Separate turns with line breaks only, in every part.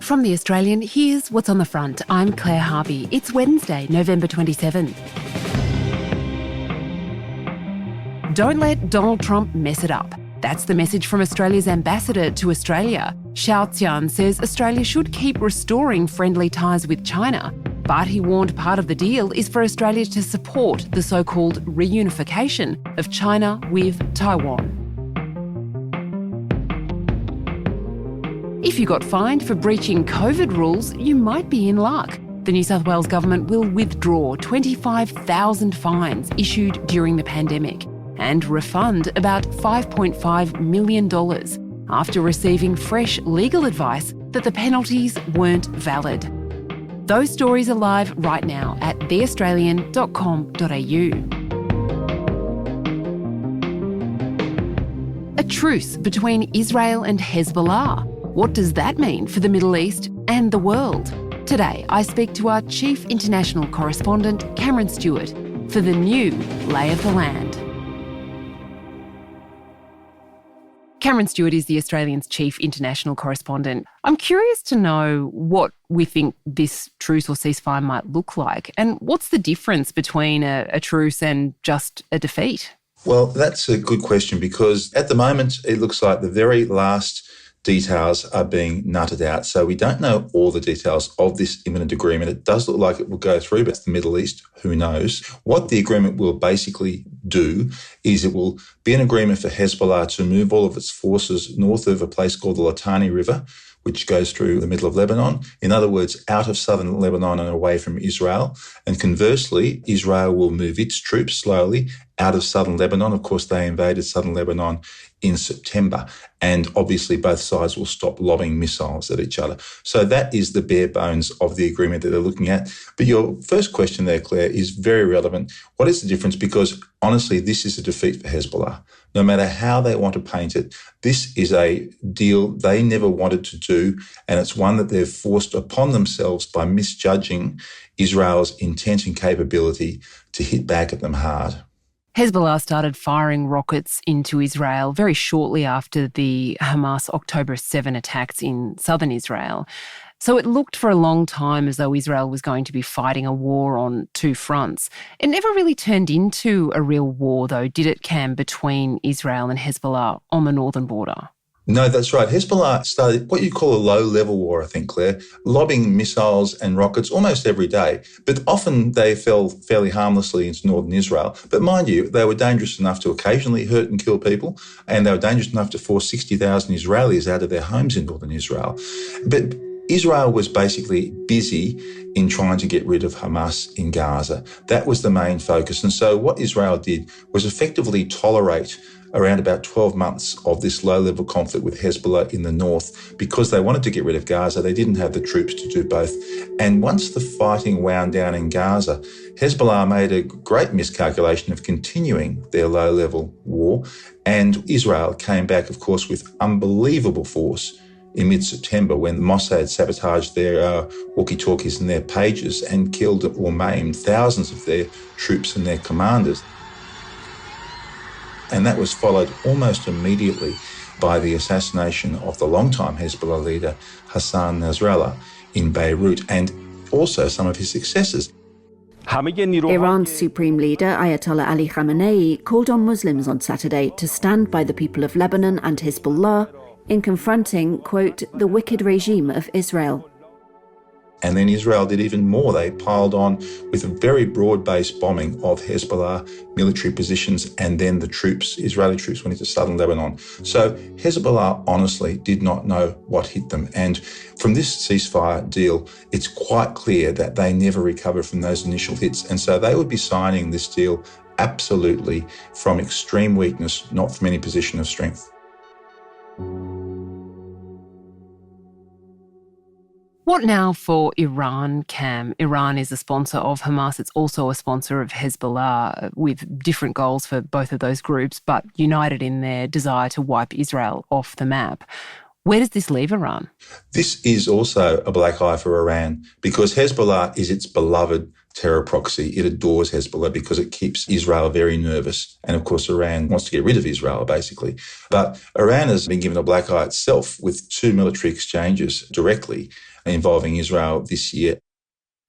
From The Australian, here's what's on the front. I'm Claire Harvey. It's Wednesday, November 27. Don't let Donald Trump mess it up. That's the message from Australia's ambassador to Australia. Xiao Qian says Australia should keep restoring friendly ties with China, but he warned part of the deal is for Australia to support the so-called reunification of China with Taiwan. If you got fined for breaching COVID rules, you might be in luck. The New South Wales government will withdraw 25,000 fines issued during the pandemic and refund about $5.5 million after receiving fresh legal advice that the penalties weren't valid. Those stories are live right now at theaustralian.com.au. A truce between Israel and Hezbollah. What does that mean for the Middle East and the world? Today, I speak to our Chief International Correspondent, Cameron Stewart, for the new lay of the land. Cameron Stewart is the Australian's Chief International Correspondent. I'm curious to know what we think this truce or ceasefire might look like, and what's the difference between a truce and just a defeat?
Well, that's a good question, because at the moment it looks like the very last details are being nutted out. So we don't know all the details of this imminent agreement. It does look like it will go through, but it's the Middle East, who knows? What the agreement will basically do is it will be an agreement for Hezbollah to move all of its forces north of a place called the Litani River, which goes through the middle of Lebanon. In other words, out of southern Lebanon and away from Israel. And conversely, Israel will move its troops slowly out of southern Lebanon. Of course, they invaded southern Lebanon in September. And obviously both sides will stop lobbing missiles at each other. So that is the bare bones of the agreement that they're looking at. But your first question there, Claire, is very relevant. What is the difference? Because honestly, this is a defeat for Hezbollah. No matter how they want to paint it, this is a deal they never wanted to do, and it's one that they've forced upon themselves by misjudging Israel's intent and capability to hit back at them hard.
Hezbollah started firing rockets into Israel very shortly after the Hamas October 7 attacks in southern Israel. So it looked for a long time as though Israel was going to be fighting a war on two fronts. It never really turned into a real war, though, did it, Cam, between Israel and Hezbollah on the northern border?
No, that's right. Hezbollah started what you call a low-level war, I think, Claire, lobbing missiles and rockets almost every day. But often they fell fairly harmlessly into northern Israel. But mind you, they were dangerous enough to occasionally hurt and kill people, and they were dangerous enough to force 60,000 Israelis out of their homes in northern Israel. But Israel was basically busy in trying to get rid of Hamas in Gaza. That was the main focus. And so what Israel did was effectively tolerate around about 12 months of this low-level conflict with Hezbollah in the north. Because they wanted to get rid of Gaza, they didn't have the troops to do both. And once the fighting wound down in Gaza, Hezbollah made a great miscalculation of continuing their low-level war. And Israel came back, of course, with unbelievable force in mid-September when Mossad sabotaged their walkie-talkies and their pages and killed or maimed thousands of their troops and their commanders. And that was followed almost immediately by the assassination of the longtime Hezbollah leader Hassan Nasrallah in Beirut, and also some of his successors.
Iran's supreme leader, Ayatollah Ali Khamenei, called on Muslims on Saturday to stand by the people of Lebanon and Hezbollah in confronting, quote, the wicked regime of Israel.
And then Israel did even more. They piled on with a very broad-based bombing of Hezbollah military positions, and then the troops, Israeli troops, went into southern Lebanon. So Hezbollah honestly did not know what hit them. And from this ceasefire deal, it's quite clear that they never recovered from those initial hits. And so they would be signing this deal absolutely from extreme weakness, not from any position of strength.
What now for Iran, Cam? Iran is a sponsor of Hamas. It's also a sponsor of Hezbollah, with different goals for both of those groups, but united in their desire to wipe Israel off the map. Where does this leave Iran?
This is also a black eye for Iran, because Hezbollah is its beloved terror proxy. It adores Hezbollah because it keeps Israel very nervous. And of course, Iran wants to get rid of Israel, basically. But Iran has been given a black eye itself with 2 military exchanges directly involving Israel this year.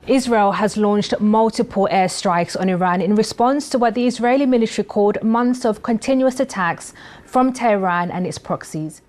Israel has launched multiple airstrikes on Iran in response to what the Israeli military called months of continuous attacks from Tehran and its proxies.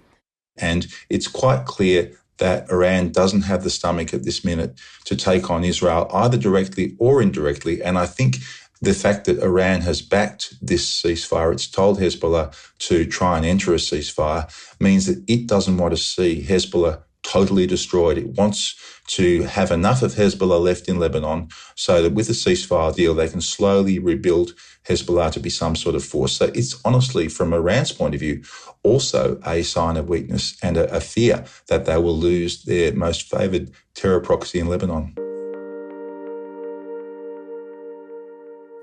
And it's quite clear that Iran doesn't have the stomach at this minute to take on Israel, either directly or indirectly. And I think the fact that Iran has backed this ceasefire, it's told Hezbollah to try and enter a ceasefire, means that it doesn't want to see Hezbollah totally destroyed. It wants to have enough of Hezbollah left in Lebanon so that with a ceasefire deal, they can slowly rebuild Hezbollah to be some sort of force. So it's honestly, from Iran's point of view, also a sign of weakness and a fear that they will lose their most favoured terror proxy in Lebanon.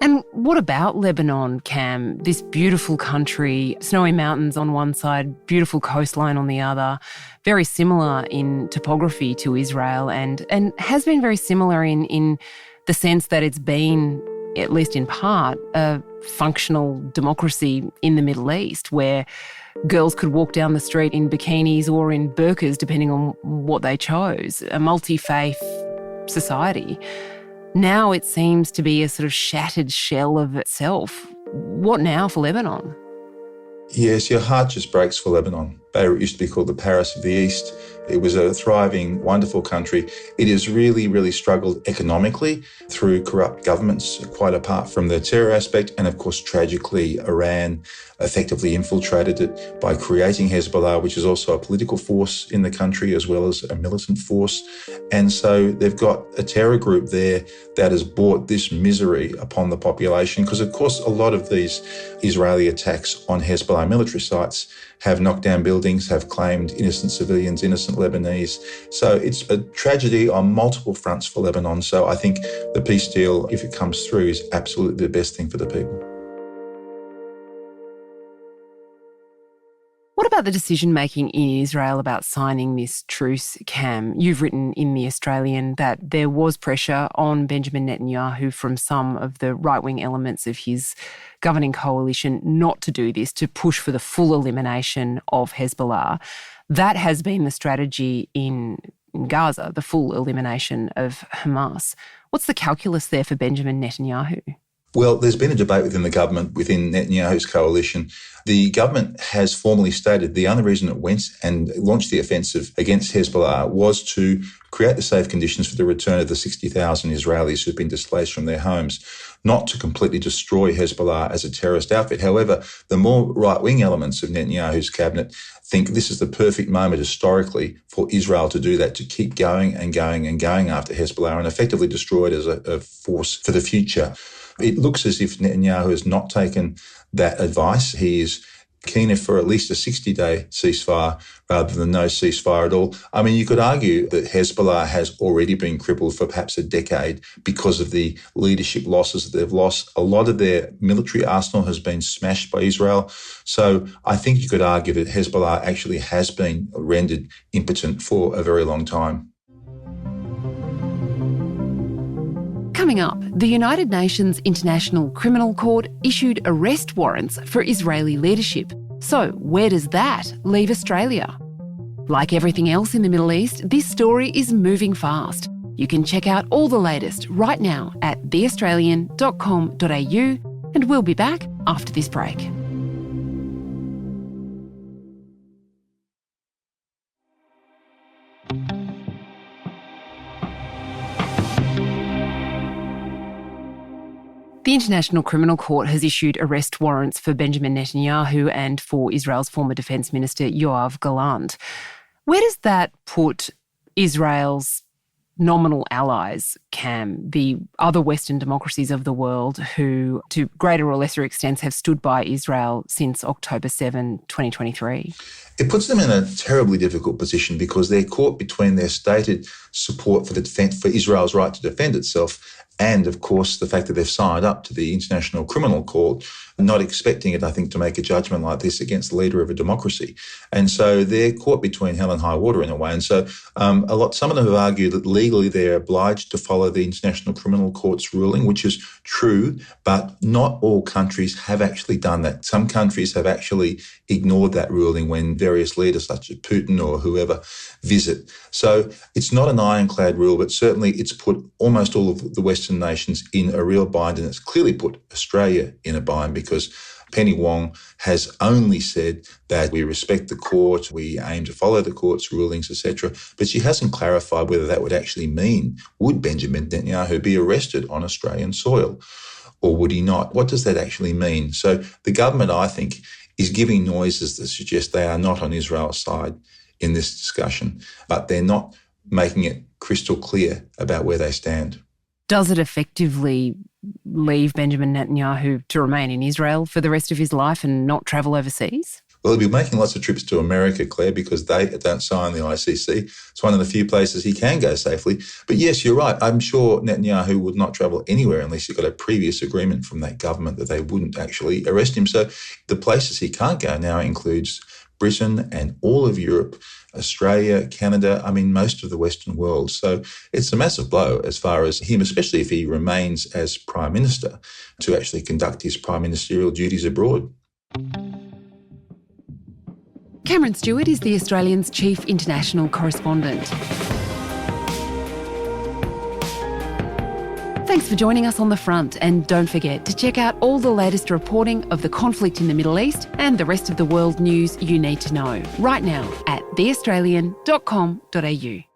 And what about Lebanon, Cam? This beautiful country, snowy mountains on one side, beautiful coastline on the other, very similar in topography to Israel and has been very similar in the sense that it's been, at least in part, a functional democracy in the Middle East where girls could walk down the street in bikinis or in burqas, depending on what they chose, a multi-faith society. Now it seems to be a sort of shattered shell of itself. What now for Lebanon?
Yes, your heart just breaks for Lebanon. Beirut used to be called the Paris of the East. It was a thriving, wonderful country. It has really, really struggled economically through corrupt governments, quite apart from the terror aspect. And of course, tragically, Iran effectively infiltrated it by creating Hezbollah, which is also a political force in the country as well as a militant force. And so they've got a terror group there that has brought this misery upon the population because, of course, a lot of these Israeli attacks on Hezbollah military sites have knocked down buildings, have claimed innocent civilians, innocent Lebanese. So it's a tragedy on multiple fronts for Lebanon. So I think the peace deal, if it comes through, is absolutely the best thing for the people.
What about the decision-making in Israel about signing this truce, Cam? You've written in The Australian that there was pressure on Benjamin Netanyahu from some of the right-wing elements of his governing coalition not to do this, to push for the full elimination of Hezbollah. That has been the strategy in Gaza, the full elimination of Hamas. What's the calculus there for Benjamin Netanyahu?
Well, there's been a debate within the government, within Netanyahu's coalition. The government has formally stated the only reason it went and launched the offensive against Hezbollah was to create the safe conditions for the return of the 60,000 Israelis who've been displaced from their homes, not to completely destroy Hezbollah as a terrorist outfit. However, the more right-wing elements of Netanyahu's cabinet think this is the perfect moment historically for Israel to do that, to keep going and going and going after Hezbollah and effectively destroy it as a force for the future. It looks as if Netanyahu has not taken that advice. He is keener for at least a 60-day ceasefire rather than no ceasefire at all. I mean, you could argue that Hezbollah has already been crippled for perhaps a decade because of the leadership losses that they've lost. A lot of their military arsenal has been smashed by Israel. So I think you could argue that Hezbollah actually has been rendered impotent for a very long time.
Coming up, the United Nations International Criminal Court issued arrest warrants for Israeli leadership. So where does that leave Australia? Like everything else in the Middle East, this story is moving fast. You can check out all the latest right now at theaustralian.com.au, and we'll be back after this break. The International Criminal Court has issued arrest warrants for Benjamin Netanyahu and for Israel's former Defence Minister Yoav Gallant. Where does that put Israel's nominal allies, Cam, the other Western democracies of the world who, to greater or lesser extents, have stood by Israel since October 7, 2023?
It puts them in a terribly difficult position because they're caught between their stated support for Israel's right to defend itself And, of course, the fact that they've signed up to the International Criminal Court, not expecting it, I think, to make a judgment like this against the leader of a democracy. And so they're caught between hell and high water in a way. And so some of them have argued that legally they're obliged to follow the International Criminal Court's ruling, which is true, but not all countries have actually done that. Some countries have actually ignored that ruling when various leaders such as Putin or whoever visit. So it's not an ironclad rule, but certainly it's put almost all of the Western nations in a real bind, and it's clearly put Australia in a bind because Penny Wong has only said that we respect the court, we aim to follow the court's rulings, etc. But she hasn't clarified whether that would actually mean, would Benjamin Netanyahu be arrested on Australian soil or would he not? What does that actually mean? So the government, I think, is giving noises that suggest they are not on Israel's side in this discussion, but they're not making it crystal clear about where they stand.
Does it effectively leave Benjamin Netanyahu to remain in Israel for the rest of his life and not travel overseas?
Well, he'll be making lots of trips to America, Claire, because they don't sign the ICC. It's one of the few places he can go safely. But yes, you're right. I'm sure Netanyahu would not travel anywhere unless he got a previous agreement from that government that they wouldn't actually arrest him. So the places he can't go now includes Britain and all of Europe, Australia, Canada, most of the Western world. So it's a massive blow as far as him, especially if he remains as Prime Minister, to actually conduct his prime ministerial duties abroad.
Cameron Stewart is the Australian's chief international correspondent. Thanks for joining us on The Front, and don't forget to check out all the latest reporting of the conflict in the Middle East and the rest of the world news you need to know right now at theaustralian.com.au.